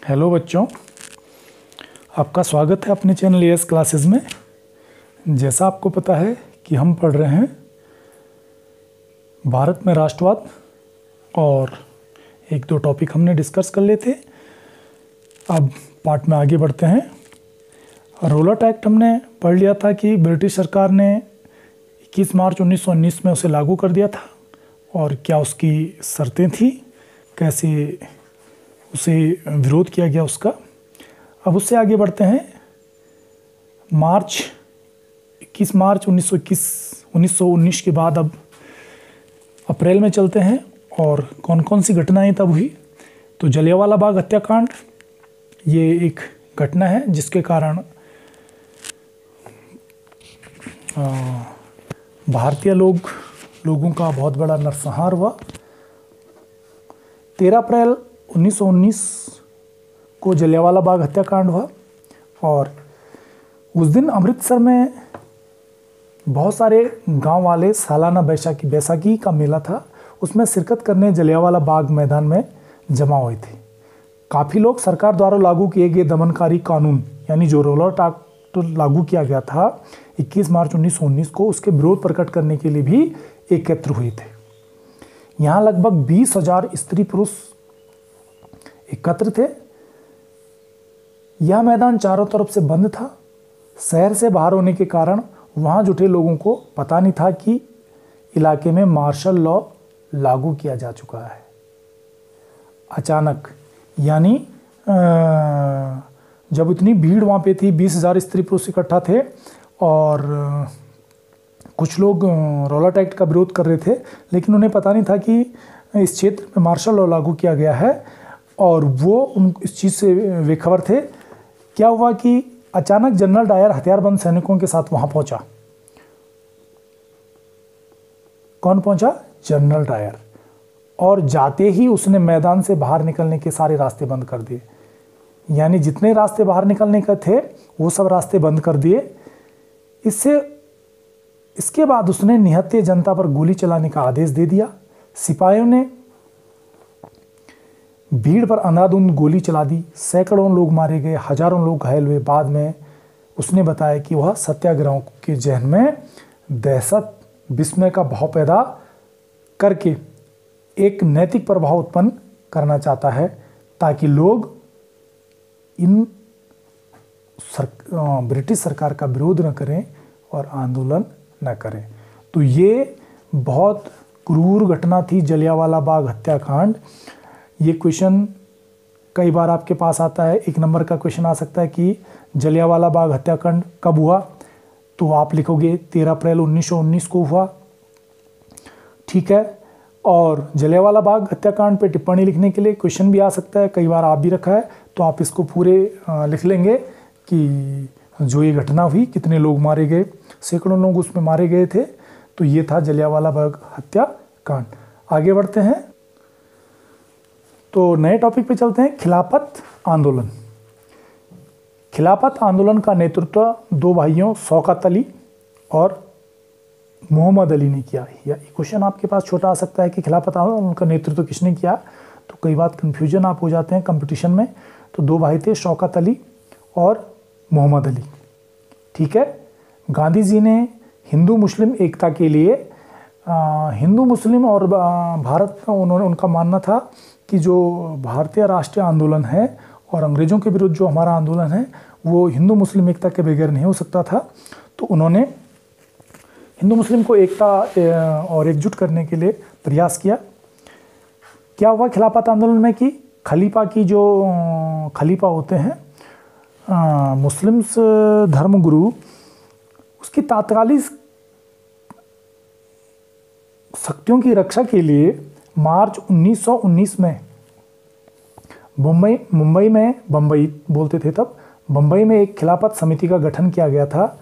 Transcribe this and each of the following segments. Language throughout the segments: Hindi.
हेलो बच्चों, आपका स्वागत है अपने चैनल एएस क्लासेस में। जैसा आपको पता है कि हम पढ़ रहे हैं भारत में राष्ट्रवाद और एक दो टॉपिक हमने डिस्कस कर लिए थे। अब पार्ट में आगे बढ़ते हैं। रोलट एक्ट हमने पढ़ लिया था कि ब्रिटिश सरकार ने 21 मार्च 1919 में उसे लागू कर दिया था और क्या उसकी शर्तें थी, कैसे उसे विरोध किया गया उसका। अब उससे आगे बढ़ते हैं। 21 मार्च 1919 के बाद अब अप्रैल में चलते हैं और कौन कौन सी घटनाएं तब हुई। तो जलियांवाला बाग हत्याकांड ये एक घटना है जिसके कारण भारतीय लोगों का बहुत बड़ा नरसंहार हुआ। 13 अप्रैल 1919 को जलियांवाला बाग हत्याकांड हुआ और उस दिन अमृतसर में बहुत सारे गांव वाले सालाना बैसाखी का मेला था, उसमें शिरकत करने जलियांवाला बाग मैदान में जमा हुए थे। काफ़ी लोग सरकार द्वारा लागू किए गए दमनकारी कानून यानी जो रोलट एक्ट लागू किया गया था 21 मार्च 1919 को, उसके विरोध प्रकट करने के लिए भी एकत्र हुए थे। यहाँ लगभग 20,000 स्त्री पुरुष एकत्र थे। यह मैदान चारों तरफ से बंद था। शहर से बाहर होने के कारण वहां जुटे लोगों को पता नहीं था कि इलाके में मार्शल लॉ लागू किया जा चुका है। अचानक यानी जब इतनी भीड़ वहां पे थी, 20,000 स्त्री पुरुष इकट्ठा थे और कुछ लोग रोलट एक्ट का विरोध कर रहे थे, लेकिन उन्हें पता नहीं था कि इस क्षेत्र में मार्शल लॉ लागू किया गया है और वो इस चीज़ से बेखबर थे। क्या हुआ कि अचानक जनरल डायर हथियारबंद सैनिकों के साथ वहां पहुंचा। कौन पहुंचा? General Dyer. और जाते ही उसने मैदान से बाहर निकलने के सारे रास्ते बंद कर दिए, यानी जितने रास्ते बाहर निकलने के थे वो सब रास्ते बंद कर दिए। इसके बाद उसने निहत्थे जनता पर गोली चलाने का आदेश दे दिया। सिपाहियों ने भीड़ पर अंधाधुंध गोली चला दी। सैकड़ों लोग मारे गए, हजारों लोग घायल हुए। बाद में उसने बताया कि वह सत्याग्रहों के जहन में दहशत विस्मय का भाव पैदा करके एक नैतिक प्रभाव उत्पन्न करना चाहता है ताकि लोग ब्रिटिश सरकार का विरोध न करें और आंदोलन न करें। तो ये बहुत क्रूर घटना थी जलियांवाला बाग हत्याकांड। ये क्वेश्चन कई बार आपके पास आता है। 1 नंबर का क्वेश्चन आ सकता है कि जलियांवाला बाग हत्याकांड कब हुआ, तो आप लिखोगे 13 अप्रैल 1919 को हुआ। ठीक है। और जलियांवाला बाग हत्याकांड पे टिप्पणी लिखने के लिए क्वेश्चन भी आ सकता है, कई बार आप भी रखा है, तो आप इसको पूरे लिख लेंगे कि जो ये घटना हुई, कितने लोग मारे गए, सैकड़ों लोग उसमें मारे गए थे। तो ये था जलियांवाला बाग हत्याकांड। आगे बढ़ते हैं तो नए टॉपिक पे चलते हैं। खिलाफत आंदोलन। खिलाफत आंदोलन का नेतृत्व 2 भाइयों शौकत अली और मोहम्मद अली ने किया। या क्वेश्चन आपके पास छोटा आ सकता है कि खिलाफत आंदोलन का नेतृत्व किसने किया, तो कई बार कंफ्यूजन आप हो जाते हैं कंपटीशन में। तो 2 भाई थे, शौकत अली और मोहम्मद अली। ठीक है। गांधी जी ने हिंदू मुस्लिम एकता के लिए हिंदू मुस्लिम और भारत का उनका मानना था कि जो भारतीय राष्ट्रीय आंदोलन है और अंग्रेज़ों के विरुद्ध जो हमारा आंदोलन है वो हिंदू मुस्लिम एकता के बगैर नहीं हो सकता था। तो उन्होंने हिंदू मुस्लिम को एकता और एकजुट करने के लिए प्रयास किया। क्या हुआ खिलाफत आंदोलन में कि खलीफा की जो खलीफा होते हैं मुस्लिम्स धर्मगुरु, उसकी तात्कालिक शक्तियों की रक्षा के लिए मार्च 1919 में बम्बई बोलते थे तब, बम्बई में एक खिलाफत समिति का गठन किया गया था।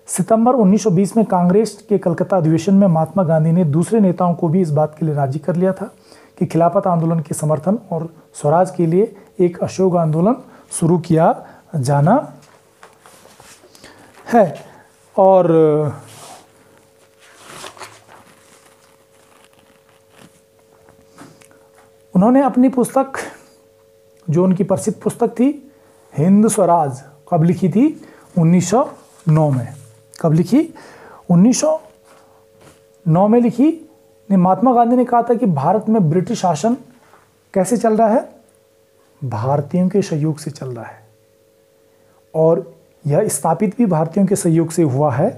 सितंबर 1920 में कांग्रेस के कलकत्ता अधिवेशन में महात्मा गांधी ने दूसरे नेताओं को भी इस बात के लिए राजी कर लिया था कि खिलाफत आंदोलन के समर्थन और स्वराज के लिए एक अशोक आंदोलन शुरू किया जाना है। और उन्होंने अपनी पुस्तक जो उनकी प्रसिद्ध पुस्तक थी हिंद स्वराज, कब लिखी थी? 1909 में। कब लिखी? 1909 में लिखी। महात्मा गांधी ने कहा था कि भारत में ब्रिटिश शासन कैसे चल रहा है? भारतीयों के सहयोग से चल रहा है, और यह स्थापित भी भारतीयों के सहयोग से हुआ है।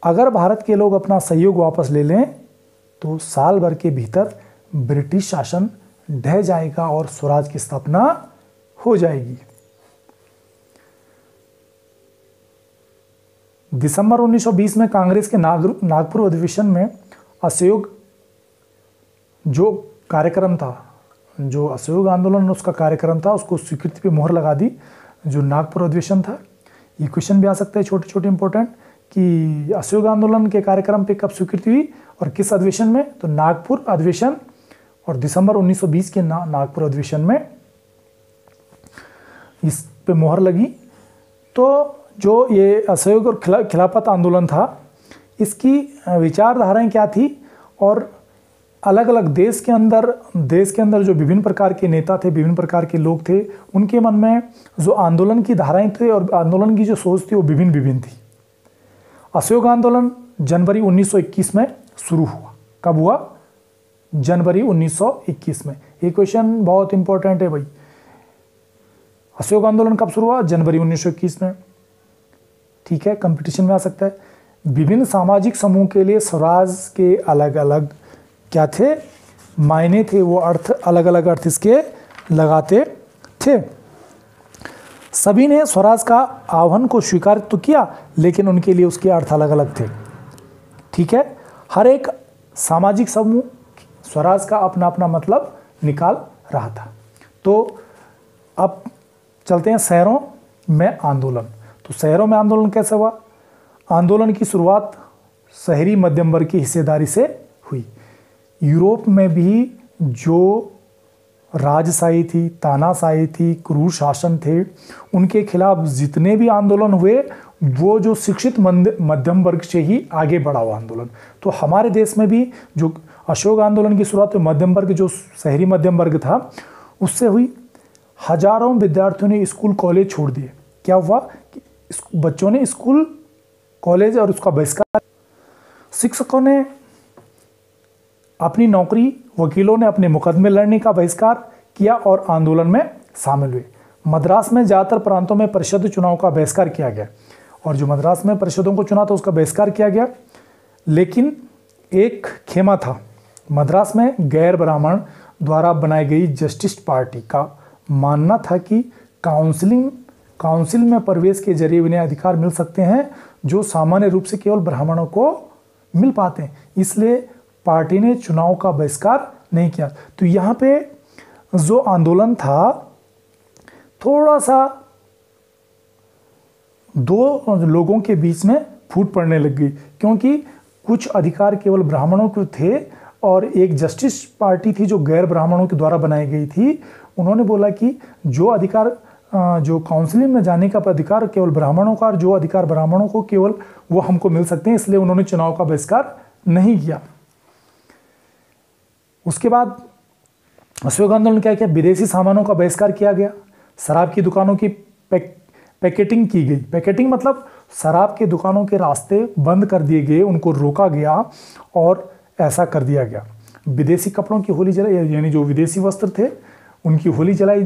अगर भारत के लोग अपना सहयोग वापस ले लें तो साल भर के भीतर ब्रिटिश शासन ढह जाएगा और स्वराज की स्थापना हो जाएगी। दिसंबर 1920 में कांग्रेस के नागपुर अधिवेशन में असहयोग जो कार्यक्रम था, जो असहयोग आंदोलन उसका कार्यक्रम था, उसको स्वीकृति पे मोहर लगा दी, जो नागपुर अधिवेशन था। ये क्वेश्चन भी आ सकता है छोटे छोटे इंपॉर्टेंट, कि असहयोग आंदोलन के कार्यक्रम पे कब स्वीकृति हुई और किस अधिवेशन में? तो नागपुर अधिवेशन, और दिसंबर 1920 के नागपुर अधिवेशन में इस पे मोहर लगी। तो जो ये असहयोग और खिलाफत आंदोलन था, इसकी विचारधाराएं क्या थी, और अलग अलग देश के अंदर जो विभिन्न प्रकार के नेता थे, विभिन्न प्रकार के लोग थे, उनके मन में जो आंदोलन की धाराएं थे और आंदोलन की जो सोच थी वो विभिन्न थी। असहयोग आंदोलन जनवरी 1921 में शुरू हुआ। कब हुआ? जनवरी 1921 में। ये क्वेश्चन बहुत इंपॉर्टेंट है भाई। असहयोग आंदोलन कब शुरू हुआ? जनवरी 1921 में। ठीक है, कंपटीशन में आ सकता है। विभिन्न सामाजिक समूह के लिए स्वराज के अलग अलग क्या थे? मायने थे, वो अर्थ, अलग अलग अर्थ इसके लगाते थे। सभी ने स्वराज का आह्वान को स्वीकार तो किया, लेकिन उनके लिए उसके अर्थ अलग अलग थे। ठीक है, हर एक सामाजिक समूह स्वराज का अपना अपना मतलब निकाल रहा था। तो अब चलते हैं शहरों में आंदोलन। तो शहरों में आंदोलन कैसे हुआ? आंदोलन की शुरुआत शहरी मध्यम वर्ग की हिस्सेदारी से हुई। यूरोप में भी जो राजशाही थी, तानाशाही थी, क्रूर शासन थे, उनके खिलाफ जितने भी आंदोलन हुए वो जो शिक्षित मध्यम वर्ग से ही आगे बढ़ा हुआ आंदोलन। तो हमारे देश में भी जो अशोक आंदोलन की शुरुआत हुई, मध्यम वर्ग, जो शहरी मध्यम वर्ग था, उससे हुई। हजारों विद्यार्थियों ने स्कूल कॉलेज छोड़ दिए। क्या हुआ कि बच्चों ने स्कूल कॉलेज और उसका बहिष्कार, शिक्षकों ने अपनी नौकरी, वकीलों ने अपने मुकदमे लड़ने का बहिष्कार किया और आंदोलन में शामिल हुए। मद्रास में ज़्यादातर प्रांतों में परिषद चुनाव का बहिष्कार किया गया, और जो मद्रास में परिषदों को चुना था उसका बहिष्कार किया गया। लेकिन एक खेमा था, मद्रास में गैर ब्राह्मण द्वारा बनाई गई जस्टिस पार्टी का मानना था कि काउंसिल में प्रवेश के जरिए उन्हें अधिकार मिल सकते हैं जो सामान्य रूप से केवल ब्राह्मणों को मिल पाते हैं। इसलिए पार्टी ने चुनाव का बहिष्कार नहीं किया। तो यहाँ पे जो आंदोलन था, थोड़ा सा दो लोगों के बीच में फूट पड़ने लग गई, क्योंकि कुछ अधिकार केवल ब्राह्मणों के थे और एक जस्टिस पार्टी थी जो गैर ब्राह्मणों के द्वारा बनाई गई थी। उन्होंने बोला कि जो अधिकार, जो काउंसिलिंग में जाने का अधिकार केवल ब्राह्मणों का, और जो अधिकार ब्राह्मणों को केवल वो हमको मिल सकते हैं, इसलिए उन्होंने चुनाव का बहिष्कार नहीं किया। उसके बाद अशोक आंदोलन क्या किया? विदेशी सामानों का बहिष्कार किया गया। शराब की दुकानों की पैकेटिंग की गई। पैकेटिंग मतलब शराब के दुकानों के रास्ते बंद कर दिए गए, उनको रोका गया और ऐसा कर दिया गया। विदेशी कपड़ों की होली जलाई, यानी जो विदेशी वस्त्र थे उनकी होली जलाई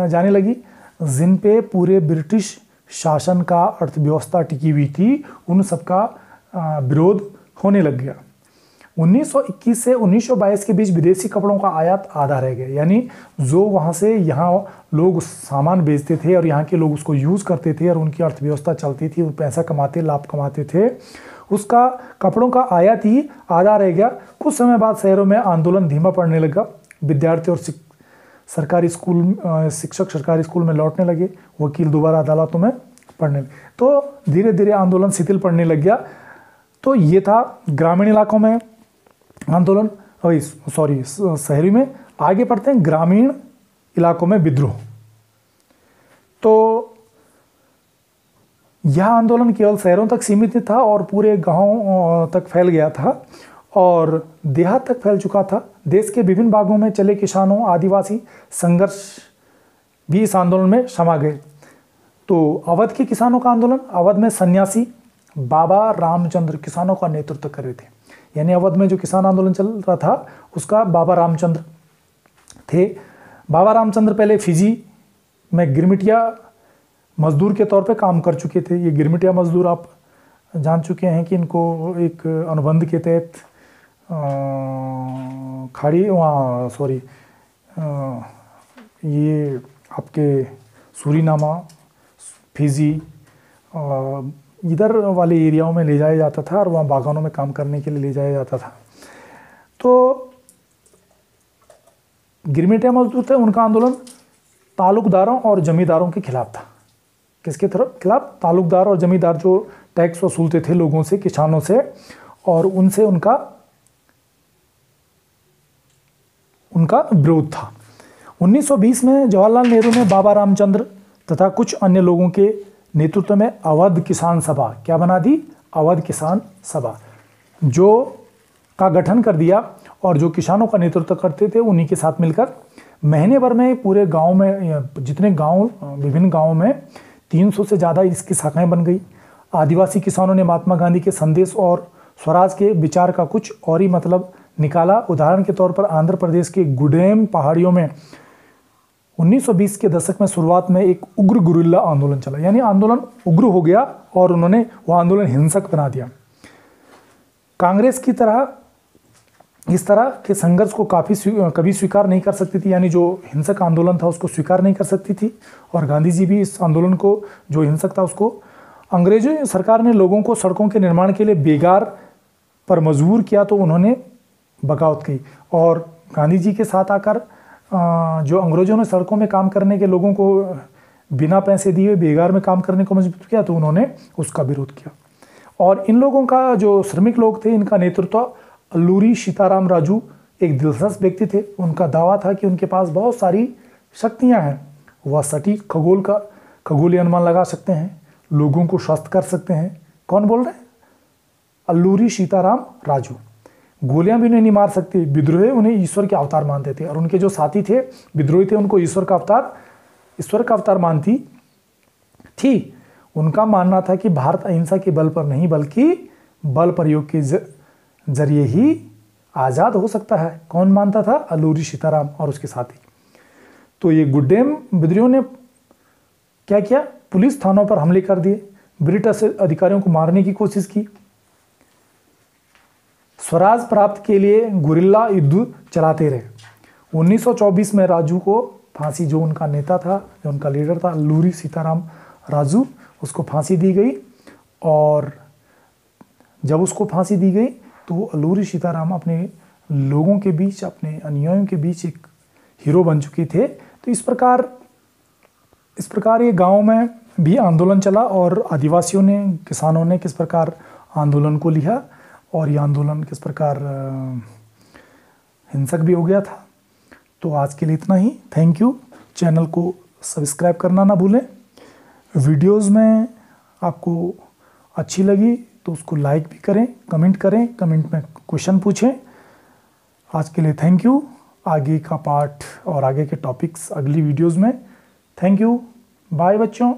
जाने लगी, जिन पे पूरे ब्रिटिश शासन का अर्थव्यवस्था टिकी हुई थी, उन सबका विरोध होने लग गया। 1921 से 1922 के बीच विदेशी कपड़ों का आयात आधा रह गया, यानी जो वहाँ से यहाँ लोग सामान बेचते थे और यहाँ के लोग उसको यूज़ करते थे और उनकी अर्थव्यवस्था चलती थी, वो पैसा कमाते, लाभ कमाते थे, उसका कपड़ों का आयात ही आधा रह गया। कुछ समय बाद शहरों में आंदोलन धीमा पड़ने लगा। विद्यार्थी और सरकारी स्कूल, शिक्षक सरकारी स्कूल में लौटने लगे, वकील दोबारा अदालतों में पढ़ने लगे। तो धीरे धीरे आंदोलन शिथिल पड़ने लग गया। तो ये था ग्रामीण इलाकों में आंदोलन, सॉरी शहरी में। आगे पढ़ते हैं ग्रामीण इलाकों में विद्रोह। तो यह आंदोलन केवल शहरों तक सीमित था और पूरे गांव तक फैल गया था और देहात तक फैल चुका था। देश के विभिन्न भागों में चले किसानों, आदिवासी संघर्ष भी इस आंदोलन में समा गए। तो अवध के किसानों का आंदोलन, अवध में सन्यासी बाबा रामचंद्र किसानों का नेतृत्व कर रहे थे। यानी अवध में जो किसान आंदोलन चल रहा था उसका बाबा रामचंद्र थे। बाबा रामचंद्र पहले फिजी में गिरमिटिया मजदूर के तौर पे काम कर चुके थे। ये गिरमिटिया मजदूर आप जान चुके हैं कि इनको एक अनुबंध के तहत ये आपके सूरीनामा, फिजी इधर वाले एरियाओं में ले जाया जाता था और वहाँ बागानों में काम करने के लिए ले जाया जाता था। तो गिरमिटिया मजदूर थे, उनका आंदोलन तालुकदारों और जमींदारों के खिलाफ था। किसके खिलाफ? तालुकदार और जमींदार जो टैक्स वसूलते थे लोगों से, किसानों से, और उनसे उनका विरोध था। 1920 में जवाहरलाल नेहरू ने बाबा रामचंद्र तथा कुछ अन्य लोगों के नेतृत्व में अवध किसान सभा क्या बना दी? अवध किसान सभा जो का गठन कर दिया और जो किसानों का नेतृत्व करते थे उन्हीं के साथ मिलकर महीने भर में पूरे गांव में, जितने गांव, विभिन्न गांवों में 300 से ज़्यादा इसकी शाखाएं बन गई। आदिवासी किसानों ने महात्मा गांधी के संदेश और स्वराज के विचार का कुछ और ही मतलब निकाला। उदाहरण के तौर पर आंध्र प्रदेश के गुडेम पहाड़ियों में 1920 के दशक में शुरुआत में एक उग्र गुरिल्ला आंदोलन चला। यानी आंदोलन उग्र हो गया और उन्होंने वह आंदोलन हिंसक बना दिया। कांग्रेस की तरह इस तरह के संघर्ष को कभी स्वीकार नहीं कर सकती थी। यानी जो हिंसक आंदोलन था उसको स्वीकार नहीं कर सकती थी। और गांधी जी भी इस आंदोलन को, जो हिंसक था, उसको, अंग्रेजी सरकार ने लोगों को सड़कों के निर्माण के लिए बेगार पर मजबूर किया तो उन्होंने बगावत की। और गांधी जी के साथ आकर जो अंग्रेजों ने सड़कों में काम करने के लोगों को बिना पैसे दिए बेगार में काम करने को मजबूर किया तो उन्होंने उसका विरोध किया। और इन लोगों का, जो श्रमिक लोग थे, इनका नेतृत्व अल्लूरी सीताराम राजू एक दिलचस्प व्यक्ति थे। उनका दावा था कि उनके पास बहुत सारी शक्तियां हैं। वह सटीक खगोलीय अनुमान लगा सकते हैं, लोगों को स्वस्थ कर सकते हैं। कौन बोल रहे हैं? अल्लूरी सीताराम राजू। गोलियां भी उन्हें नहीं मार सकती। विद्रोही उन्हें ईश्वर के अवतार मानते थे और उनके जो साथी थे विद्रोही थे उनको ईश्वर का अवतार मानती थी। उनका मानना था कि भारत अहिंसा के बल पर नहीं बल्कि बल प्रयोग के जरिए ही आज़ाद हो सकता है। कौन मानता था? अल्लूरी सीताराम और उसके साथी। तो ये गुड्डेम विद्रोहियों ने क्या किया? पुलिस थानों पर हमले कर दिए, ब्रिटिश अधिकारियों को मारने की कोशिश की। स्वराज प्राप्त के लिए गुरिल्ला युद्ध चलाते रहे। 1924 में राजू को फांसी, जो उनका नेता था, जो उनका लीडर था अल्लूरी सीताराम राजू, उसको फांसी दी गई। और जब उसको फांसी दी गई तो अल्लूरी सीताराम अपने लोगों के बीच, अपने अनुयायियों के बीच एक हीरो बन चुके थे। तो इस प्रकार ये गांव में भी आंदोलन चला और आदिवासियों ने, किसानों ने किस प्रकार आंदोलन को लिया और ये आंदोलन किस प्रकार हिंसक भी हो गया था। तो आज के लिए इतना ही। Thank you. चैनल को सब्सक्राइब करना ना भूलें। वीडियोस में आपको अच्छी लगी तो उसको लाइक भी करें, कमेंट में क्वेश्चन पूछें। आज के लिए थैंक यू। आगे का पार्ट और आगे के टॉपिक्स अगली वीडियोस में। Thank you. बाय बच्चों।